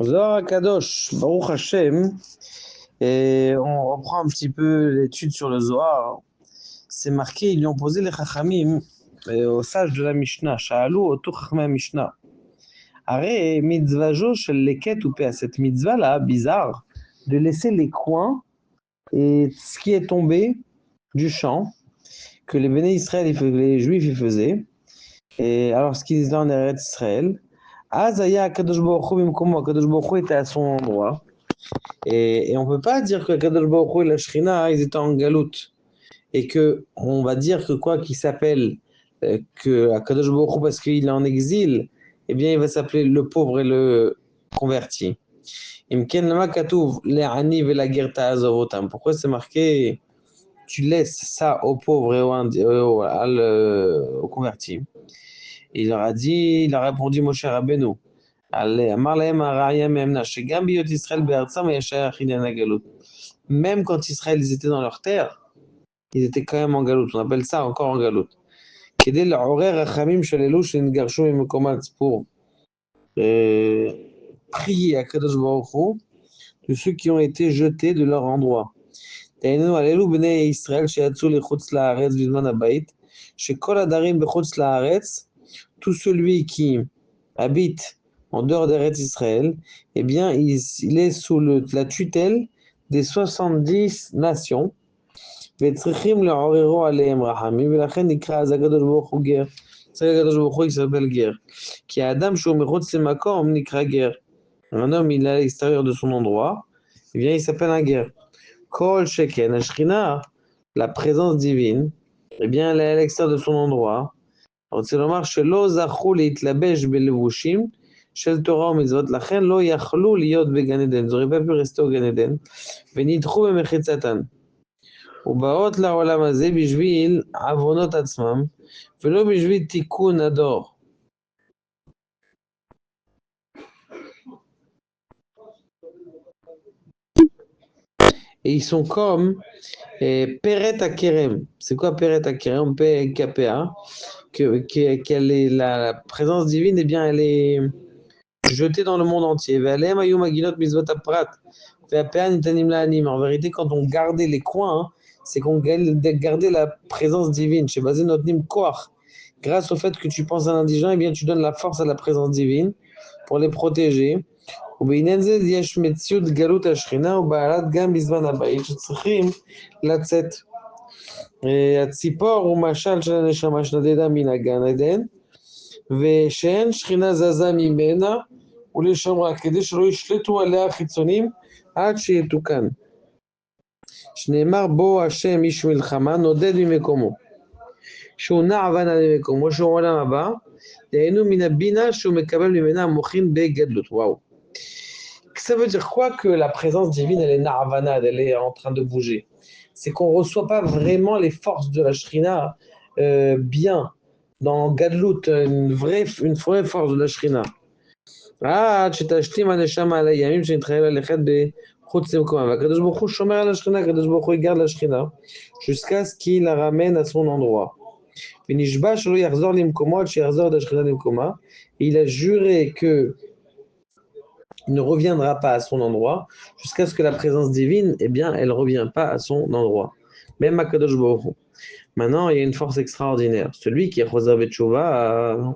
Zohar Kadosh, Baruch Hashem, et on reprend un petit peu l'étude sur le Zohar. C'est marqué, ils lui ont posé les Chachamim aux sages de la Mishnah, Sha'alu otu Chachamim Mishnah. Arrête, mitzvajo shel leket ou à cette mitzvah-là, bizarre, de laisser les coins et ce qui est tombé du champ que les Béné Israël, les Juifs, ils faisaient. Et alors, ce qu'ils disaient en Eretz Israël, Azaya Kadosh Baruch Hu bimkomo, Kadosh Baruch Hu était à son endroit. Et on ne peut pas dire que Kadosh Baruch Hu et la Shrina, ils étaient en galoute. Et que on va dire que quoi qu'il s'appelle, que Kadosh Baruch Hu, parce qu'il est en exil, eh bien, il va s'appeler le pauvre et le converti. Imken lama katouv le'ani ve'la-gerta azavotam. Pourquoi c'est marqué tu laisses ça aux pauvres et aux convertis? Il leur a dit, il a répondu Moshe Rabbeinu. Même quand Israël ils étaient dans leur terre, ils étaient quand même en galoute. On appelle ça encore en galoute. Pour prier à Kadosh Baruch Hu de ceux qui ont été jetés de leur endroit. Tout celui qui habite en dehors d'Eretz Israël, eh bien, il est sous la tutelle des 70 nations. וצריכים לעוררו עליהם רחמים, ולכן נקרא אז הקדוש ברוך הוא גר. זה הקדוש ברוך הוא s'appelle גר. כי האדם שהוא מחוץ למקום נקרא גר. Un homme, il est à l'extérieur de son endroit, eh bien, il s'appelle un guerre. Kol sheken, la Shrina, la présence divine, eh bien, elle est à l'extérieur de son endroit. רוצה לומר שלא זכו להתלבש בלבושים של תורה ומצוות, לכן לא יכלו להיות בגן עדן, זה pas pu rester au גן עדן, ונדחו במחיצתן. ובאות לעולם הזה בשביל עוונות עצמם, ולא בשביל תיקון הדור. Et ils sont comme Peret Akerem. C'est quoi Peret Akerem? PKPA. Quelle est la présence divine, eh bien, elle est jetée dans le monde entier. En vérité, quand on gardait les coins, hein, c'est qu'on gardait la présence divine. Grâce au fait que tu penses à l'indigent, eh bien, tu donnes la force à la présence divine pour les protéger. ובעניין זה יש מציאות גלות השכינה ובעלת גם בזמן הבית שצריכים לצאת. הציפור הוא משל של הנשמה שנדדה מן הגן עדן ושאין שכינה זזה ממנה ולשמרה כדי שלא ישלטו עליה החיצונים עד שיתוקן. שנאמר בו השם איש מלחמה נודד ממקומו. שהוא נע ונע ממקומו שהוא עולם הבא דהיינו מן הבינה שהוא מקבל ממנה המוחין בגדלות. וואו. Ça veut dire quoi que la présence divine, elle est na'avanad, elle est en train de bouger? C'est qu'on ne reçoit pas vraiment les forces de la Shrina bien dans Gadlut, une vraie force de la Shrina. Ah, שתשתים הנשמה על הימים שנתחיל ללכת בחוץ למקומה. והקדוש ברוך הוא שומר על השכינה, הקדוש ברוך הוא יגר לשכינה, jusqu'à ce qu'il la ramène à son endroit. ונשבע שלא יחזור למקומו עד שיחזור את השכינה למקומה. Il a juré que il ne reviendra pas à son endroit jusqu'à ce que la présence divine, eh bien, elle ne revient pas à son endroit. Même à Kadosh Baruch Hu. Maintenant, il y a une force extraordinaire. Celui qui est Chosav et Tshuva,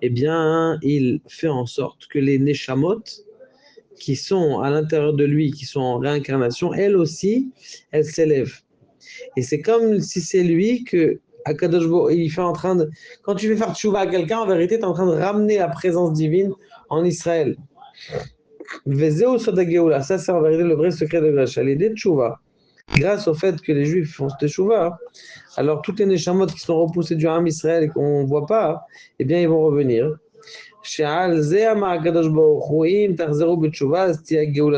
eh bien, il fait en sorte que les Neshamot qui sont à l'intérieur de lui, qui sont en réincarnation, elles aussi, elles s'élèvent. Et c'est comme si c'est lui que Akadosh Baruch Hu, il fait en train de... Quand tu fais faire Tshuva à quelqu'un, en vérité, tu es en train de ramener la présence divine en Israël. Ça, c'est en vérité le vrai secret de Gracha. L'idée de Tchouva, grâce au fait que les Juifs font Tchouva, alors toutes les Neshamot qui sont repoussées du Ham Israël et qu'on ne voit pas, eh bien, ils vont revenir. C'est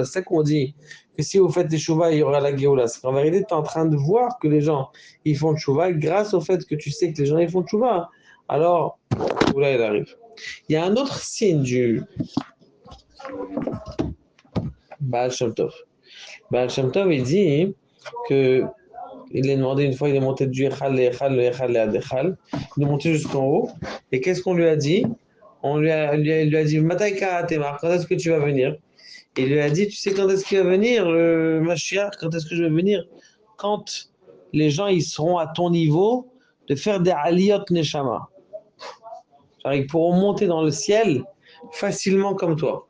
ça qu'on dit que si vous faites Tchouva, il y aura la Géoula. En vérité, tu es en train de voir que les gens ils font Tchouva grâce au fait que tu sais que les gens ils font Tchouva. Alors, là, il arrive. Il y a un autre signe du Baal Shem Tov. Baal Shem Tov, il dit que il est demandé une fois, il est monté du Echal, le Echal, le Echal, le Echal. Il est monté jusqu'en haut. Et qu'est-ce qu'on lui a dit? Il lui a dit, Mataïka Temar, quand est-ce que tu vas venir? Il lui a dit, tu sais quand est-ce qu'il va venir, le Mashiach, quand est-ce que je vais venir? Quand les gens ils seront à ton niveau de faire des aliyot neshama. Genre, ils pourront monter dans le ciel facilement comme toi.